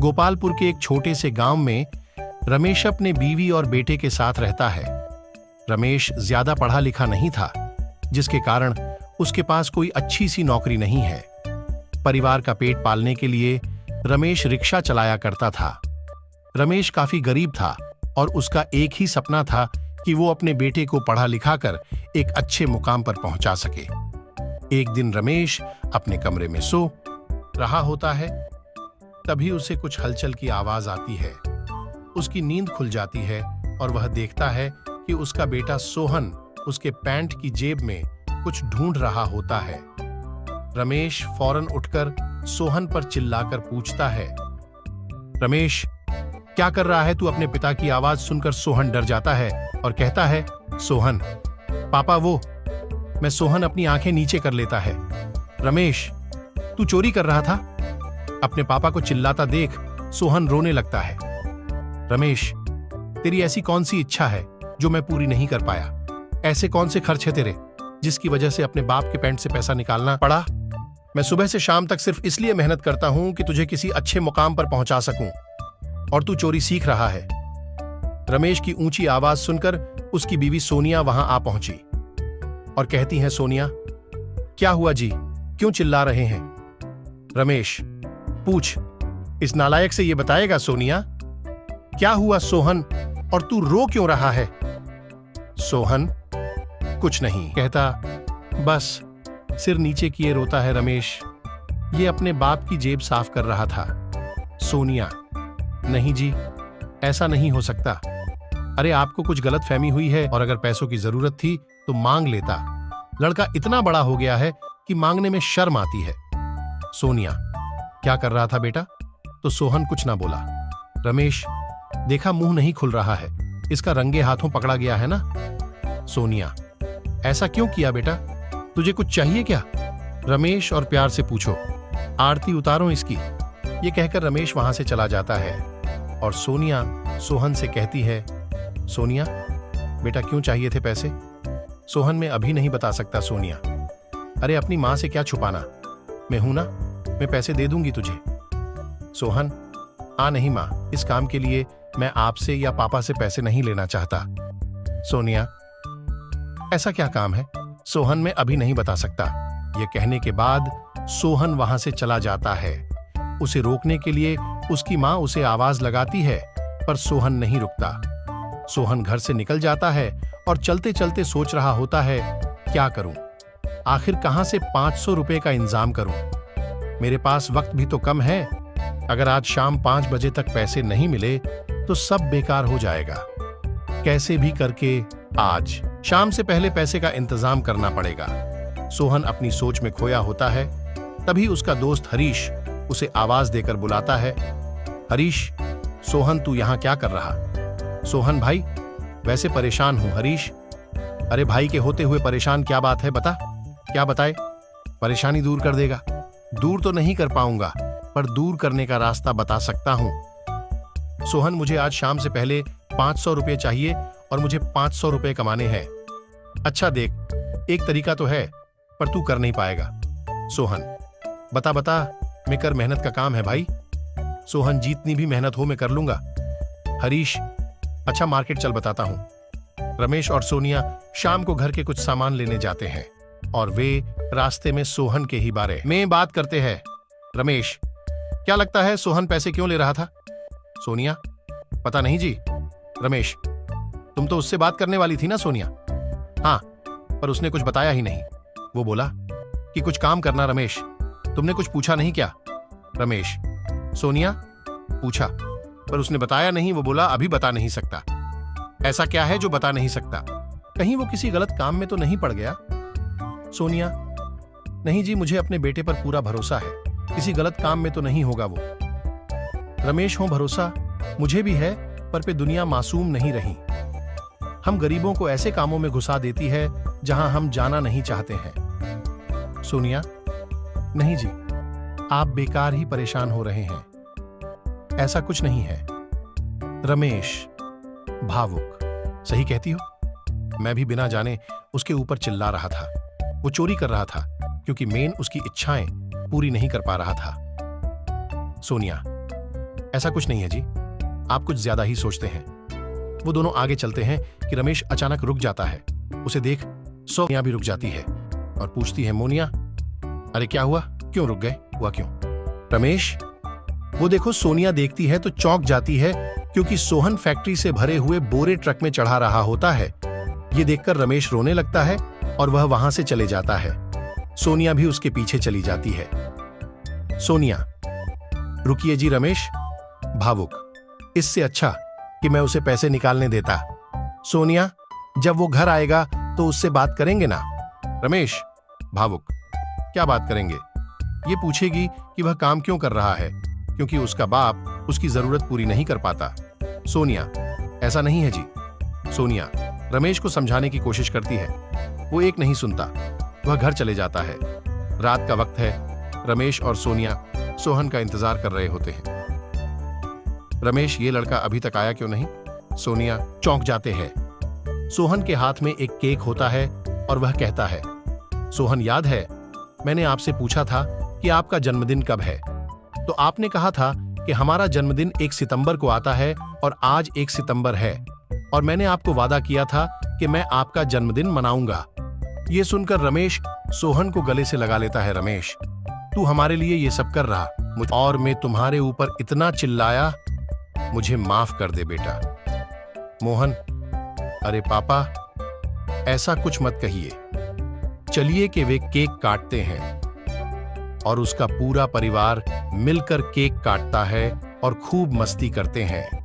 गोपालपुर के एक छोटे से गांव में रमेश अपने बीवी और बेटे के साथ रहता है। रमेश ज्यादा पढ़ा लिखा नहीं था, जिसके कारण उसके पास कोई अच्छी सी नौकरी नहीं है। परिवार का पेट पालने के लिए रमेश रिक्शा चलाया करता था। रमेश काफी गरीब था और उसका एक ही सपना था कि वो अपने बेटे को पढ़ा लिखाकर एक अच्छे मुकाम पर पहुंचा सके। एक दिन रमेश अपने कमरे में सो रहा होता है, तभी उसे कुछ हलचल की आवाज आती है। उसकी नींद खुल जाती है और वह देखता है कि उसका बेटा सोहन उसके पैंट की जेब में कुछ ढूंढ रहा होता है। रमेश फौरन उठकर सोहन पर चिल्लाकर पूछता है, रमेश, क्या कर रहा है तू? अपने पिता की आवाज सुनकर सोहन डर जाता है और कहता है, सोहन, पापा वो। मैं सोहन अपनी आंखें नीचे कर लेता है। रमेश, तू चोरी कर रहा था? अपने पापा को चिल्लाता देख सोहन रोने लगता है। रमेश, तेरी ऐसी कौन सी इच्छा है जो मैं पूरी नहीं कर पाया? ऐसे कौन से खर्च है तेरे जिसकी वजह से अपने बाप के पैंट से पैसा निकालना पड़ा? मैं सुबह से शाम तक सिर्फ इसलिए मेहनत करता हूं कि तुझे किसी अच्छे मुकाम पर पहुंचा सकूं, और तू चोरी सीख रहा है। रमेश की ऊंची आवाज सुनकर उसकी बीवी सोनिया वहां आ पहुंची और कहती है, सोनिया, क्या हुआ जी, क्यों चिल्ला रहे हैं? रमेश, पूछ, इस नालायक से ये बताएगा सोनिया, क्या हुआ सोहन, और तू रो क्यों रहा है? सोहन कुछ नहीं कहता, बस सिर नीचे किए रोता है। रमेश ये अपने बाप की जेब साफ कर रहा था। सोनिया, नहीं जी, ऐसा नहीं हो सकता। अरे आपको कुछ गलत फहमी हुई है, और अगर पैसों की जरूरत थी तो मांग लेता। लड़का इतना बड़ा हो गया है कि मांगने में शर्म आती है। सोनिया, क्या कर रहा था बेटा? तो सोहन कुछ ना बोला। रमेश, देखा मुंह नहीं खुल रहा है, इसका रंगे हाथों पकड़ा गया है ना। सोनिया, ऐसा क्यों किया बेटा? तुझे कुछ चाहिए क्या? रमेश और प्यार से पूछो, आरती उतारो इसकी। ये कहकर रमेश वहां से चला जाता है और सोनिया सोहन से कहती है, सोनिया बेटा, क्यों चाहिए थे पैसे? सोहन, मैं अभी नहीं बता सकता सोनिया। अरे अपनी मां से क्या छुपाना, मैं हूं ना, मैं पैसे दे दूंगी तुझे। सोहन, नहीं मां, इस काम के लिए मैं आपसे या पापा से पैसे नहीं लेना चाहता। सोनिया, ऐसा क्या काम है? सोहन, मैं अभी नहीं बता सकता। यह कहने के बाद सोहन वहां से चला जाता है। उसे रोकने के लिए उसकी मां उसे आवाज लगाती है, पर सोहन नहीं रुकता। सोहन घर से निकल जाता है और चलते चलते सोच रहा होता है, क्या करूं? आखिर कहां से 500 रुपए का इंतजाम करूं? मेरे पास वक्त भी तो कम है। अगर आज शाम 5 बजे तक पैसे नहीं मिले तो सब बेकार हो जाएगा। कैसे भी करके आज शाम से पहले पैसे का इंतजाम करना पड़ेगा। सोहन अपनी सोच में खोया होता है। तभी उसका दोस्त हरीश उसे आवाज देकर बुलाता है, हरीश, सोहन तू यहां क्या कर रहा? सोहन, भाई वैसे परेशान हूं। हरीश, अरे भाई के होते हुए परेशान क्या बात है, बता। क्या बताए? परेशानी दूर कर देगा। दूर तो नहीं कर पाऊंगा, पर दूर करने का रास्ता बता सकता हूं। सोहन, मुझे आज शाम से पहले 500 रुपए चाहिए और मुझे 500 रुपए कमाने हैं। अच्छा देख, एक तरीका तो है, पर तू कर नहीं पाएगा। सोहन, बता बता, मैं कर मेहनत का काम है भाई। सोहन, जितनी भी मेहनत हो मैं कर लूंगा। हरीश, अच्छा मार्केट चल, बताता हूं। रमेश और सोनिया शाम को घर के कुछ सामान लेने जाते हैं और वे रास्ते में सोहन के ही बारे में बात करते हैं। रमेश, क्या लगता है सोहन पैसे क्यों ले रहा था? सोनिया, पता नहीं जी। रमेश, तुम तो उससे बात करने वाली थी ना सोनिया? हाँ, पर उसने कुछ बताया ही नहीं। वो बोला कि कुछ काम करना। रमेश, तुमने कुछ पूछा नहीं क्या? रमेश, सोनिया, पूछा, पर उसने बताया नहीं। वो बोला अभी बता नहीं सकता। ऐसा क्या है जो बता नहीं सकता? कहीं वो किसी गलत काम में तो नहीं पड़ गया? सोनिया, नहीं जी, मुझे अपने बेटे पर पूरा भरोसा है, किसी गलत काम में तो नहीं होगा वो। रमेश, हो भरोसा मुझे भी है, पर पे दुनिया मासूम नहीं रही। हम गरीबों को ऐसे कामों में घुसा देती है जहां हम जाना नहीं चाहते हैं। सोनिया, नहीं जी, आप बेकार ही परेशान हो रहे हैं, ऐसा कुछ नहीं है। रमेश, भावुक, सही कहती हो। मैं भी बिना जाने उसके ऊपर चिल्ला रहा था। वो चोरी कर रहा था क्योंकि मेन उसकी इच्छाएं पूरी नहीं कर पा रहा था। सोनिया, ऐसा कुछ नहीं है जी, आप कुछ ज्यादा ही सोचते हैं। वो दोनों आगे चलते हैं कि रमेश अचानक रुक जाता है। उसे देख सोनिया भी रुक जाती है और पूछती है, मोनिया, अरे क्या हुआ, क्यों रुक गए, हुआ क्यों? रमेश, वो देखो सोनिया देखती है तो चौंक जाती है, क्योंकि सोहन फैक्ट्री से भरे हुए बोरे ट्रक में चढ़ा रहा होता है। ये देखकर रमेश रोने लगता है और वह वहां से चले जाता है। सोनिया भी उसके पीछे चली जाती है। सोनिया, रुकिए जी रमेश, भावुक, इससे अच्छा कि मैं उसे पैसे निकालने देता। सोनिया, जब वो घर आएगा तो उससे बात करेंगे ना? रमेश, भावुक, क्या बात करेंगे? ये पूछेगी कि वह काम क्यों कर रहा है, क्योंकि उसका बाप उसकी जरूरत पूरी नहीं कर पाता। सोनिया, ऐसा नहीं है जी। सोनिया रमेश को समझाने की कोशिश करती है, वो एक नहीं सुनता। वह घर चले जाता है। रात का वक्त है। रमेश और सोनिया सोहन का इंतजार कर रहे होते हैं। रमेश, ये लड़का अभी तक आया क्यों नहीं? सोनिया चौंक जाते हैं। सोहन के हाथ में एक केक होता है और वह कहता है, सोहन, याद है मैंने आपसे पूछा था कि आपका जन्मदिन कब है? तो आपने कहा था कि हमारा जन्मदिन 1 सितंबर को आता है और आज 1 सितंबर है, और मैंने आपको वादा किया था कि मैं आपका जन्मदिन मनाऊंगा। ये सुनकर रमेश सोहन को गले से लगा लेता है। रमेश, तू हमारे लिए ये सब कर रहा और मैं तुम्हारे ऊपर इतना चिल्लाया, मुझे माफ कर दे बेटा। मोहन, अरे पापा, ऐसा कुछ मत कहिए। चलिए कि वे केक काटते हैं। और उसका पूरा परिवार मिलकर केक काटता है और खूब मस्ती करते हैं।